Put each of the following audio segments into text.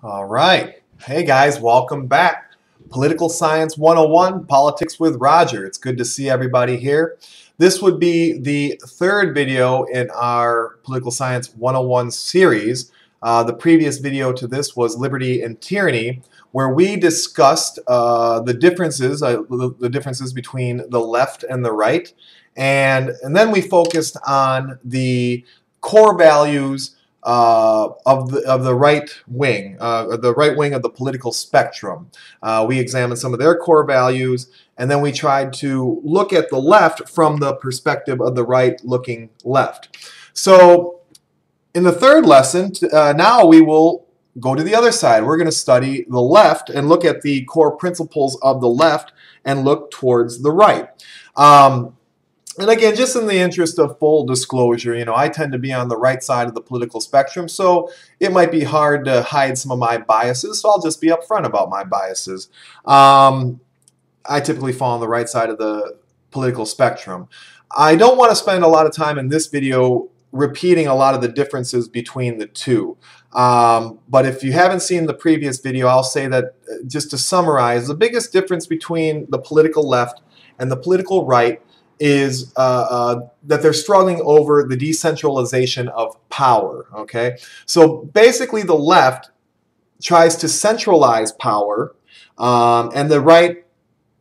All right. Hey guys, welcome back. Political Science 101, Politics with Roger. It's good to see everybody here. This would be the third video in our Political Science 101 series. The previous video to this was Liberty and Tyranny, where we discussed the differences between the left and the right. And then we focused on the core values of the right wing of the political spectrum. We examined some of their core values, and then we tried to look at the left from the perspective of the right-looking left. So in the third lesson, now we will go to the other side. We're going to study the left and look at the core principles of the left and look towards the right. And again, just in the interest of full disclosure, I tend to be on the right side of the political spectrum, so it might be hard to hide some of my biases, so I'll just be upfront about my biases. I typically fall on the right side of the political spectrum. I don't want to spend a lot of time in this video repeating a lot of the differences between the two. But if you haven't seen the previous video, I'll say that, just to summarize, the biggest difference between the political left and the political right is that they're struggling over the decentralization of power. Okay, so basically the left tries to centralize power, and the right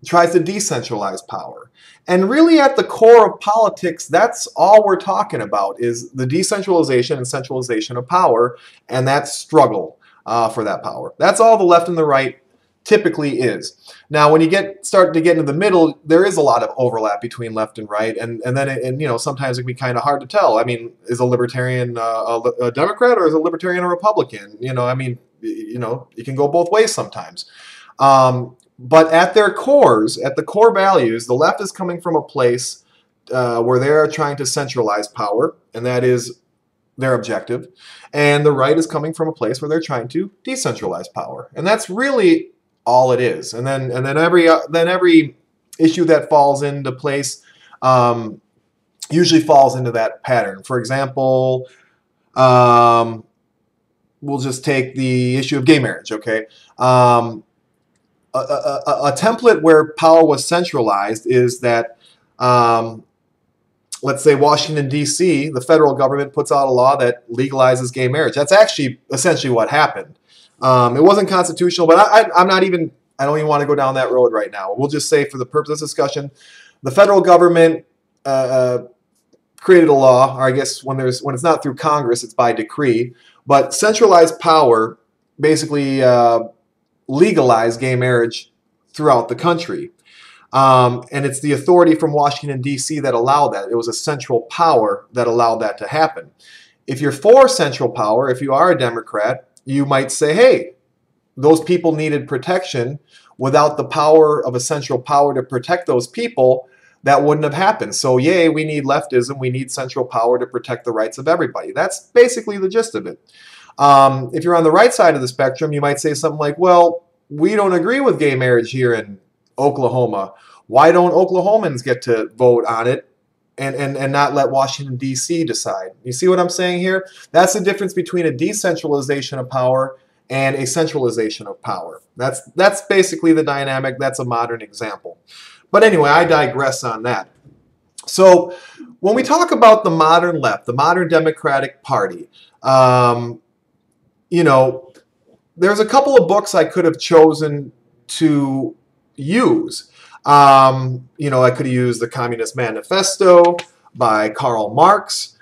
tries to decentralize power. And really at the core of politics, that's all we're talking about, is the decentralization and centralization of power, and that struggle for that power. That's all the left and the right typically is. Now, when you start to get into the middle, there is a lot of overlap between left and right, and then sometimes it can be kind of hard to tell. I mean, is a libertarian a Democrat, or is a libertarian a Republican? You can go both ways sometimes. But at their cores, at the core values, the left is coming from a place where they are trying to centralize power, and that is their objective, and the right is coming from a place where they're trying to decentralize power, and that's really all it is. And then every issue that falls into place usually falls into that pattern. For example, we'll just take the issue of gay marriage. Okay, a template where power was centralized is that, let's say Washington, D.C., the federal government puts out a law that legalizes gay marriage. That's actually essentially what happened. It wasn't constitutional, but I don't even want to go down that road right now. We'll just say, for the purpose of this discussion, the federal government created a law, or I guess when it's not through Congress, it's by decree, but centralized power basically legalized gay marriage throughout the country. And it's the authority from Washington, D.C. that allowed that. It was a central power that allowed that to happen. If you're for central power, if you are a Democrat, you might say, hey, those people needed protection. Without the power of a central power to protect those people, that wouldn't have happened. So yay, we need leftism. We need central power to protect the rights of everybody. That's basically the gist of it. If you're on the right side of the spectrum, you might say something like, well, we don't agree with gay marriage here in Oklahoma. Why don't Oklahomans get to vote on it and not let Washington, D.C. decide? You see what I'm saying here? That's the difference between a decentralization of power and a centralization of power. That's basically the dynamic. That's a modern example. But anyway, I digress on that. So when we talk about the modern left, the modern Democratic Party, there's a couple of books I could have chosen to use. I could have used the Communist Manifesto by Karl Marx.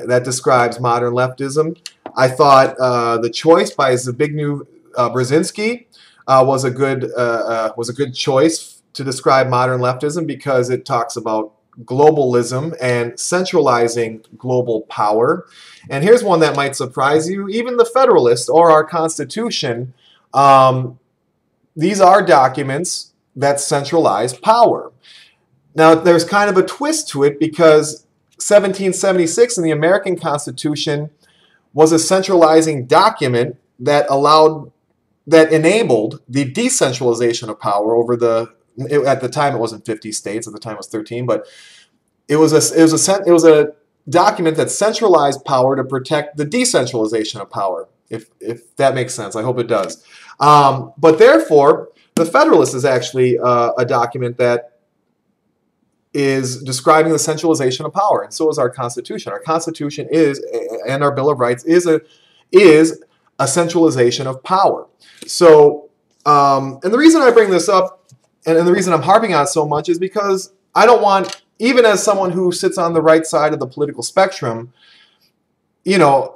That describes modern leftism. I thought The Choice by Zbigniew Brzezinski was a good choice to describe modern leftism, because it talks about globalism and centralizing global power. And here's one that might surprise you. Even the Federalist, or our Constitution, these are documents that centralize power. Now, there's kind of a twist to it, because 1776 in the American Constitution was a centralizing document that enabled the decentralization of power over at the time it wasn't 50 states, at the time it was 13, but it was a document that centralized power to protect the decentralization of power. if that makes sense. I hope it does. But therefore, the Federalist is actually a document that is describing the centralization of power, and so is our Constitution. Our Constitution is, and our Bill of Rights is a centralization of power. So, and the reason I bring this up, and the reason I'm harping on it so much, is because I don't want, even as someone who sits on the right side of the political spectrum, you know,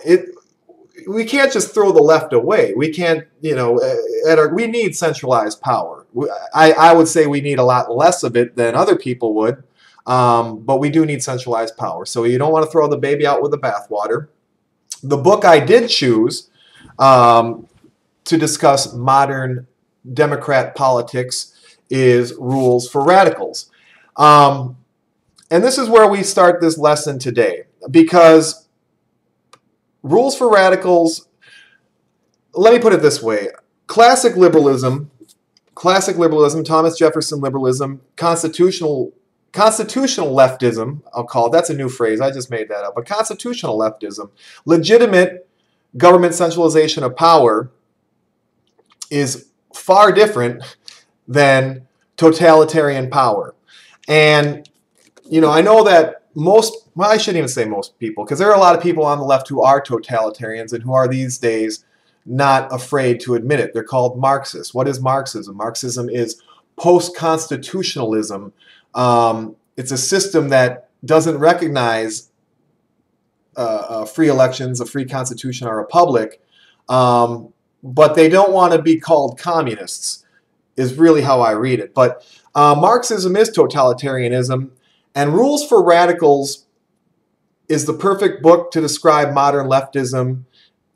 we can't just throw the left away. We can't, you know, we need centralized power. I would say we need a lot less of it than other people would, but we do need centralized power. So you don't want to throw the baby out with the bathwater. The book I did choose to discuss modern Democrat politics is Rules for Radicals. And this is where we start this lesson today, because Rules for Radicals, let me put it this way. Classic liberalism, Thomas Jefferson liberalism, constitutional leftism, I'll call it, that's a new phrase, I just made that up, but constitutional leftism, legitimate government centralization of power is far different than totalitarian power. And, you know, I know that most, well, I shouldn't even say most people, because there are a lot of people on the left who are totalitarians and who are these days not afraid to admit it. They're called Marxists. What is Marxism? Marxism is post-constitutionalism. It's a system that doesn't recognize free elections, a free constitution, or a republic, but they don't want to be called communists, is really how I read it. But Marxism is totalitarianism, and Rules for Radicals is the perfect book to describe modern leftism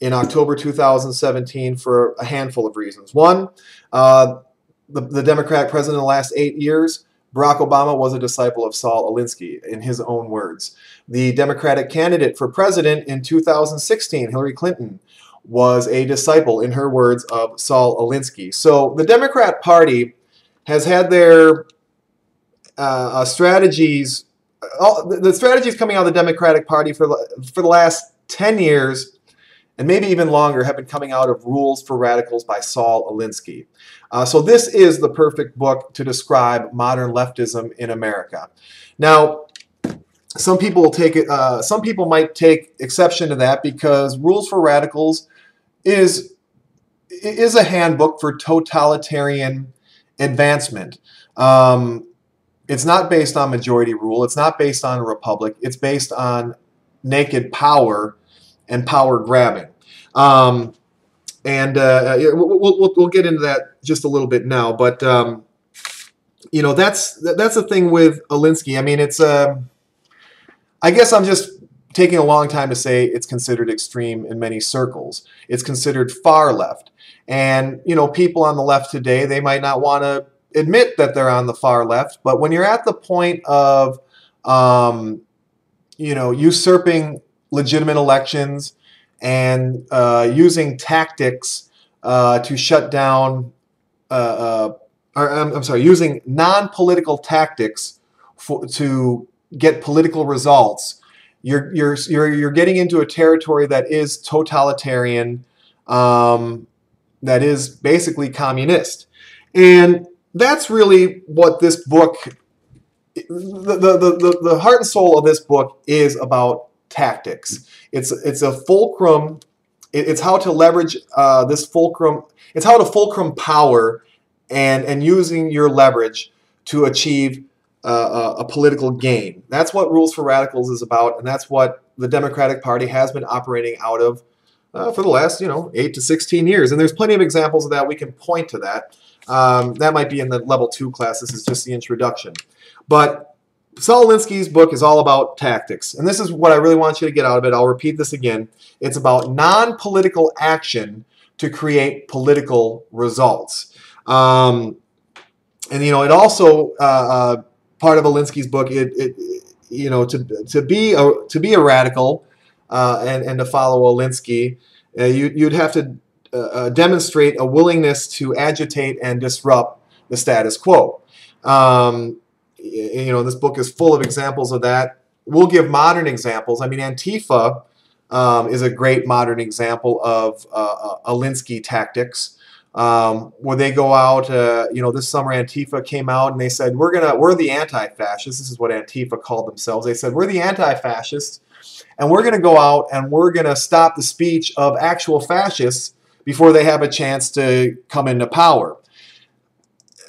in October 2017 for a handful of reasons. One, the Democratic president in the last 8 years, Barack Obama, was a disciple of Saul Alinsky, in his own words. The Democratic candidate for president in 2016, Hillary Clinton, was a disciple, in her words, of Saul Alinsky. So the Democrat Party has had their strategies, the strategies coming out of the Democratic Party for the last 10 years, and maybe even longer, have been coming out of Rules for Radicals by Saul Alinsky. So this is the perfect book to describe modern leftism in America. Now, some people will take it. Some people might take exception to that, because Rules for Radicals is a handbook for totalitarian advancement. It's not based on majority rule. It's not based on a republic. It's based on naked power and power grabbing. We'll get into that just a little bit now. But you know, that's the thing with Alinsky. I mean, it's I guess I'm just taking a long time to say it's considered extreme in many circles. It's considered far left, and you know, people on the left today, they might not want to admit that they're on the far left, but when you're at the point of you know, usurping legitimate elections and using tactics to shut down, I'm sorry, using non-political tactics to get political results, you're getting into a territory that is totalitarian, that is basically communist, and that's really what this book, the heart and soul of this book is about. Tactics. It's a fulcrum. It's how to leverage this fulcrum. It's how to fulcrum power and using your leverage to achieve a political gain. That's what Rules for Radicals is about, and that's what the Democratic Party has been operating out of for the last 8 to 16 years. And there's plenty of examples of that. We can point to that. That might be in the level 2 class. This is just the introduction. But Saul Alinsky's book is all about tactics. And this is what I really want you to get out of it. I'll repeat this again. It's about non-political action to create political results. And you know, it also part of Alinsky's book, to be a radical and to follow Alinsky, you'd have to demonstrate a willingness to agitate and disrupt the status quo. You know, this book is full of examples of that. We'll give modern examples. I mean, Antifa is a great modern example of Alinsky tactics, where they go out. This summer Antifa came out and they said we're the anti-fascists. This is what Antifa called themselves. They said we're the anti-fascists, and we're going to go out and we're going to stop the speech of actual fascists before they have a chance to come into power.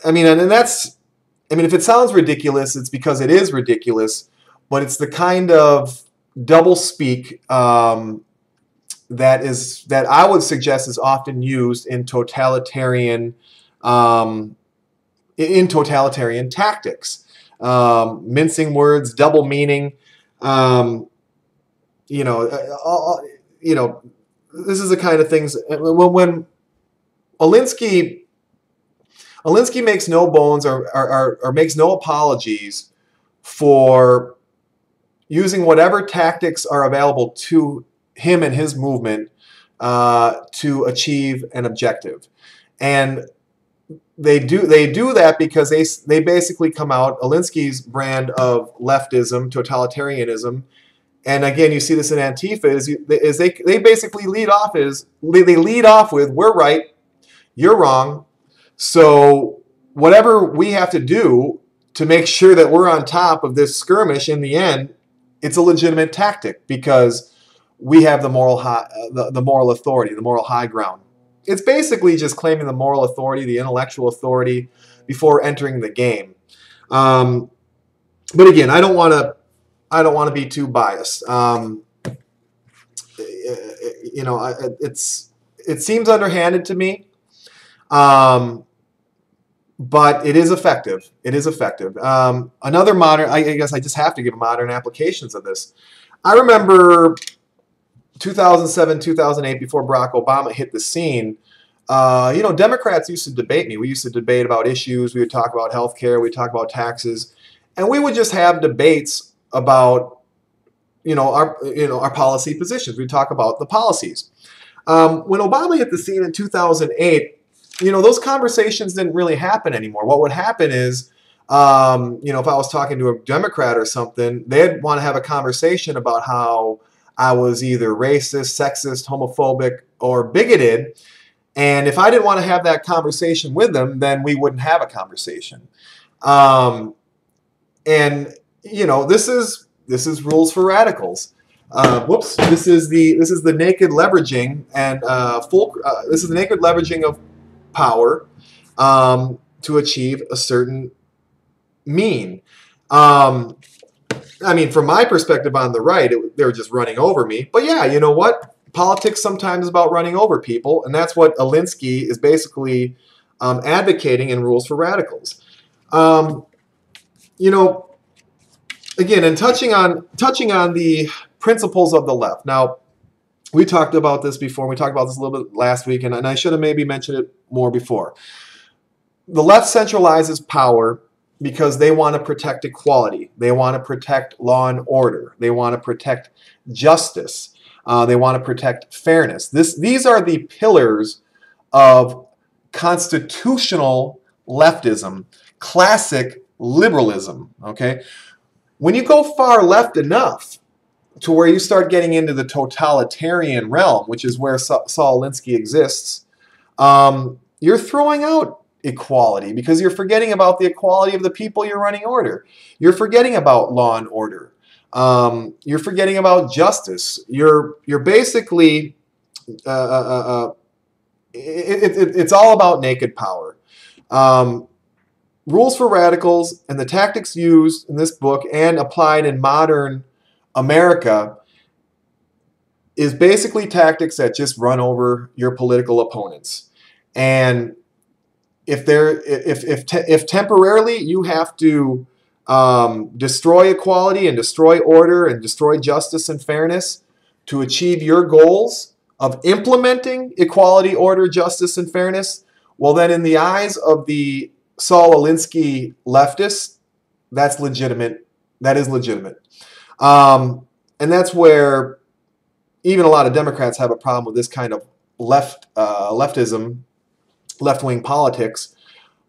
I mean, if it sounds ridiculous, it's because it is ridiculous, but it's the kind of doublespeak that I would suggest is often used in totalitarian tactics, mincing words, double meaning. This is the kind of things when Alinsky makes no bones or makes no apologies for using whatever tactics are available to him and his movement to achieve an objective. And they do that because they basically come out, Alinsky's brand of leftism, totalitarianism, and again, you see this in Antifa, is they basically lead off with, we're right, you're wrong, so whatever we have to do to make sure that we're on top of this skirmish in the end, it's a legitimate tactic because we have the moral authority, the moral high ground. It's basically just claiming the moral authority, the intellectual authority before entering the game. But again, I don't want to be too biased. It seems underhanded to me, but it is effective. It is effective. Another modern, I guess I just have to give modern applications of this. I remember 2007, 2008, before Barack Obama hit the scene. Democrats used to debate me. We used to debate about issues. We would talk about healthcare. We'd talk about taxes, and we would just have debates about our policy positions. We'd talk about the policies. When Obama hit the scene in 2008, those conversations didn't really happen anymore. What would happen is, if I was talking to a Democrat or something, they'd want to have a conversation about how I was either racist, sexist, homophobic, or bigoted. And if I didn't want to have that conversation with them, then we wouldn't have a conversation. This is rules for radicals. This is the naked leveraging and this is the naked leveraging of power to achieve a certain mean. From my perspective on the right, they were just running over me. But yeah, you know what? Politics sometimes is about running over people, and that's what Alinsky is basically advocating in Rules for Radicals. Again, and touching on the principles of the left. Now, we talked about this before. We talked about this a little bit last week, and I should have maybe mentioned it more before. The left centralizes power because they want to protect equality. They want to protect law and order. They want to protect justice. They want to protect fairness. These are the pillars of constitutional leftism, classic liberalism. Okay, when you go far left enough to where you start getting into the totalitarian realm, which is where Saul Alinsky exists, you're throwing out equality because you're forgetting about the equality of the people you're running order. You're forgetting about law and order. You're forgetting about justice. You're basically it's all about naked power. Rules for Radicals and the tactics used in this book and applied in modern America is basically tactics that just run over your political opponents. And if temporarily you have to destroy equality and destroy order and destroy justice and fairness to achieve your goals of implementing equality, order, justice, and fairness, well then in the eyes of the Saul Alinsky leftists, that's legitimate. That is legitimate. And that's where even a lot of Democrats have a problem with this kind of leftism, left-wing politics.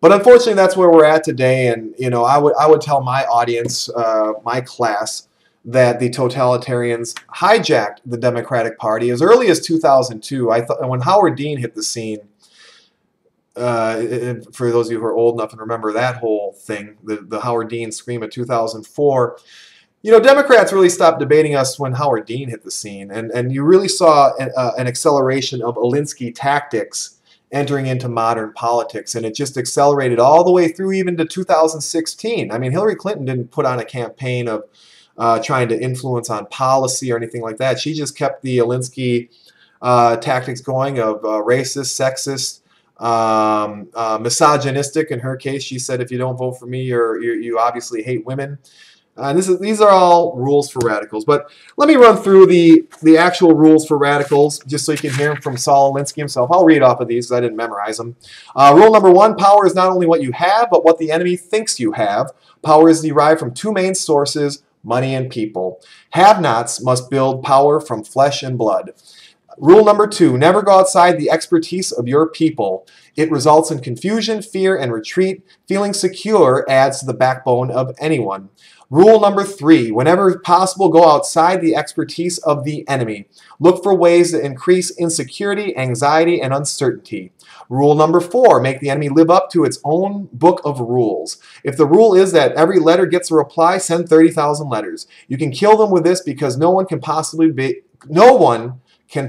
But unfortunately, that's where we're at today. And I would tell my audience, my class, that the totalitarians hijacked the Democratic Party as early as 2002. I thought when Howard Dean hit the scene, for those of you who are old enough and remember that whole thing, the Howard Dean scream of 2004, you know, Democrats really stopped debating us when Howard Dean hit the scene, and you really saw an acceleration of Alinsky tactics entering into modern politics, and it just accelerated all the way through even to 2016. I mean, Hillary Clinton didn't put on a campaign of trying to influence on policy or anything like that. She just kept the Alinsky tactics going of racist, sexist, misogynistic. In her case, she said, if you don't vote for me, you obviously hate women. These are all rules for radicals. But let me run through the actual rules for radicals, just so you can hear them from Saul Alinsky himself. I'll read off of these because I didn't memorize them. Rule number 1, power is not only what you have, but what the enemy thinks you have. Power is derived from 2 main sources, money and people. Have-nots must build power from flesh and blood. Rule number 2, never go outside the expertise of your people. It results in confusion, fear, and retreat. Feeling secure adds to the backbone of anyone. Rule number 3, whenever possible, go outside the expertise of the enemy. Look for ways to increase insecurity, anxiety, and uncertainty. Rule number 4, make the enemy live up to its own book of rules. If the rule is that every letter gets a reply, send 30,000 letters. You can kill them with this because no one can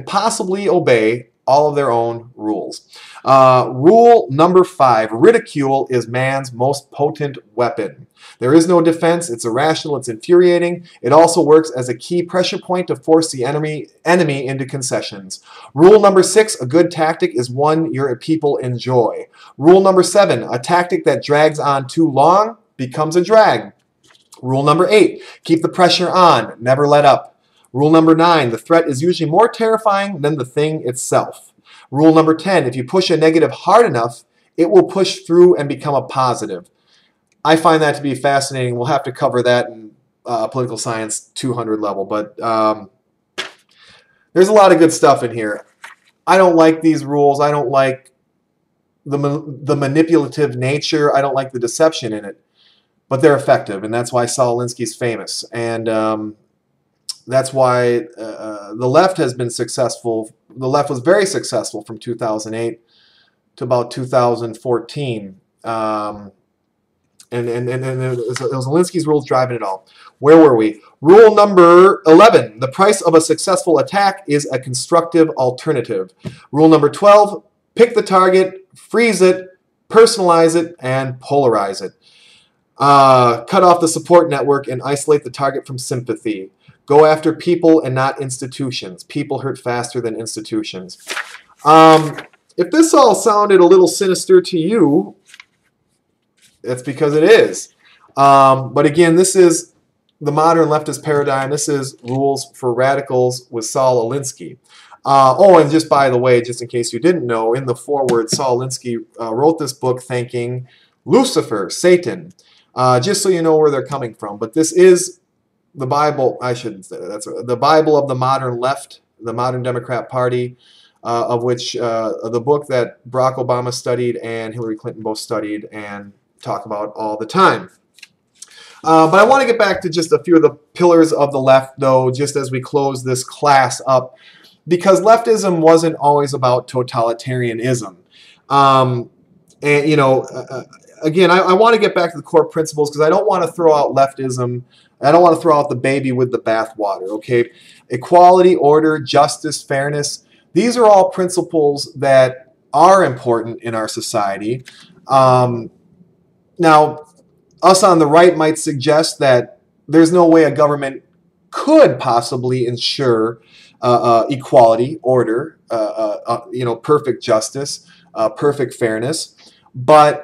possibly obey all of their own rules. Rule number 5, ridicule is man's most potent weapon. There is no defense, it's irrational, it's infuriating. It also works as a key pressure point to force the enemy into concessions. Rule number 6, a good tactic is one your people enjoy. Rule number 7, a tactic that drags on too long becomes a drag. Rule number 8, keep the pressure on, never let up. Rule number 9, the threat is usually more terrifying than the thing itself. Rule number 10, if you push a negative hard enough, it will push through and become a positive. I find that to be fascinating. We'll have to cover that in Political Science 200 level, but there's a lot of good stuff in here. I don't like these rules. I don't like the manipulative nature. I don't like the deception in it, but they're effective, and that's why Saul Alinsky's famous. And that's why the left has been successful. The left was very successful from 2008 to about 2014. And it was Alinsky's rules driving it all. Where were we? Rule number 11, the price of a successful attack is a constructive alternative. Rule number 12, pick the target, freeze it, personalize it, and polarize it. Cut off the support network and isolate the target from sympathy. Go after people and not institutions. People hurt faster than institutions. If this all sounded a little sinister to you, that's because it is. But again, this is the modern leftist paradigm. This is Rules for Radicals with Saul Alinsky. Oh, and just by the way, just in case you didn't know, in the foreword, Saul Alinsky wrote this book thanking Lucifer, Satan, just so you know where they're coming from. But this is the Bible, I shouldn't say that, that's the Bible of the modern left, the modern Democrat Party, of which the book that Barack Obama studied and Hillary Clinton both studied and talk about all the time. But I want to get back to just a few of the pillars of the left, though, just as we close this class up, because leftism wasn't always about totalitarianism. And, you know, again, I want to get back to the core principles because I don't want to throw out leftism. I don't want to throw out the baby with the bathwater, okay? Equality, order, justice, fairness, these are all principles that are important in our society. Now, us on the right might suggest that there's no way a government could possibly ensure equality, order, you know, perfect justice, perfect fairness. But,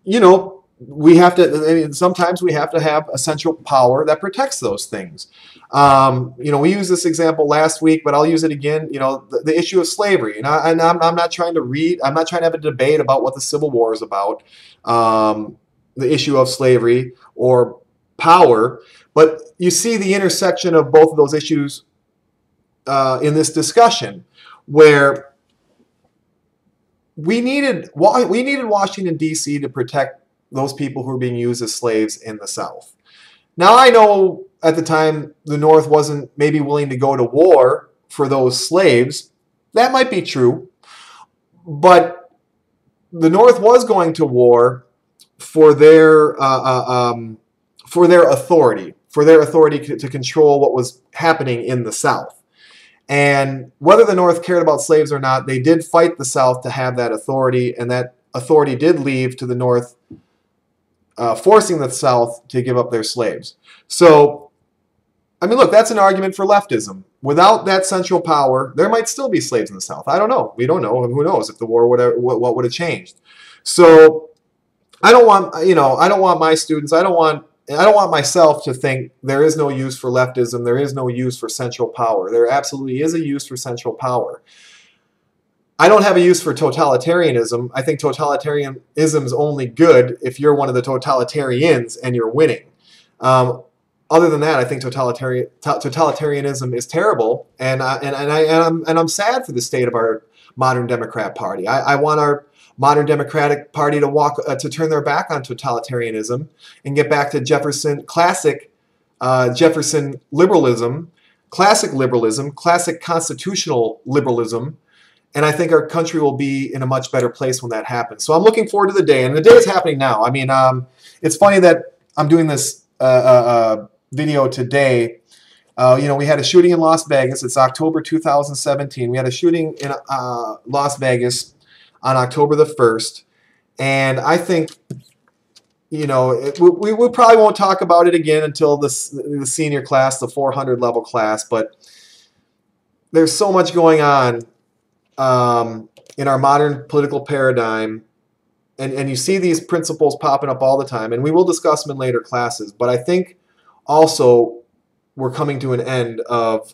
you know, we have to, I mean, sometimes we have to have a central power that protects those things. You know, we used this example last week, but I'll use it again. You know, the issue of slavery. And I'm not trying to I'm not trying to have a debate about what the Civil War is about, the issue of slavery or power. But you see the intersection of both of those issues in this discussion, where we needed Washington, D.C. to protect those people who are being used as slaves in the South. Now, I know at the time the North wasn't maybe willing to go to war for those slaves. That might be true. But the North was going to war for their authority, to control what was happening in the South. And whether the North cared about slaves or not, they did fight the South to have that authority, and that authority did leave to the North, forcing the South to give up their slaves. So, I mean, look, that's an argument for leftism. Without that central power, there might still be slaves in the South. I don't know. We don't know. And who knows if the war would have, what would have changed. So I don't want, I don't want my students, I don't want myself to think there is no use for leftism, there is no use for central power. There absolutely is a use for central power. I don't have a use for totalitarianism. I think totalitarianism is only good if you're one of the totalitarians and you're winning. Other than that, I think totalitarianism is terrible, and I'm sad for the state of our modern Democrat Party. I want our modern Democratic Party to turn their back on totalitarianism and get back to classic Jefferson liberalism, classic constitutional liberalism. And I think our country will be in a much better place when that happens. So I'm looking forward to the day, and the day is happening now. I mean, it's funny that I'm doing this video today. We had a shooting in Las Vegas. It's October 2017. We had a shooting in Las Vegas on October the 1st. And I think, we probably won't talk about it again until the senior class, the 400 level class. But there's so much going on in our modern political paradigm. And you see these principles popping up all the time. And we will discuss them in later classes. But I think also we're coming to an end of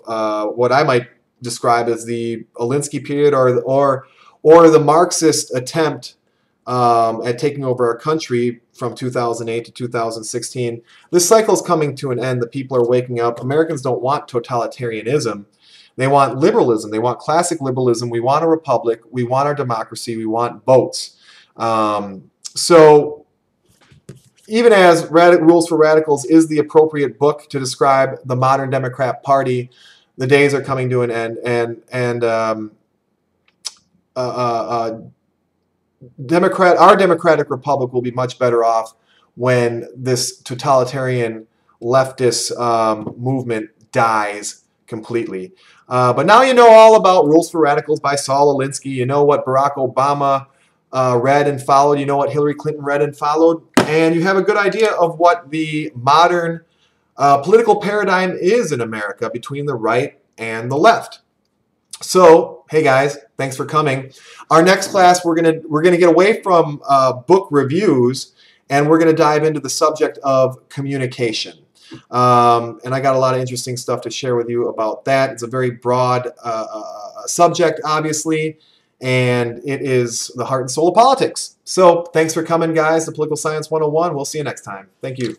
what I might describe as the Alinsky period, or the Marxist attempt at taking over our country from 2008 to 2016. This cycle is coming to an end. The people are waking up. Americans don't want totalitarianism. They want liberalism. They want classic liberalism. We want a republic. We want our democracy. We want votes. So even as Rules for Radicals is the appropriate book to describe the modern Democrat Party, the days are coming to an end, and our democratic republic will be much better off when this totalitarian leftist movement dies completely. But now you know all about Rules for Radicals by Saul Alinsky. You know what Barack Obama read and followed. You know what Hillary Clinton read and followed. And you have a good idea of what the modern political paradigm is in America between the right and the left. So, hey guys, thanks for coming. Our next class, we're gonna get away from book reviews, and we're gonna dive into the subject of communication. And I got a lot of interesting stuff to share with you about that. It's a very broad subject, obviously, and it is the heart and soul of politics. So thanks for coming, guys, to Political Science 101. We'll see you next time. Thank you.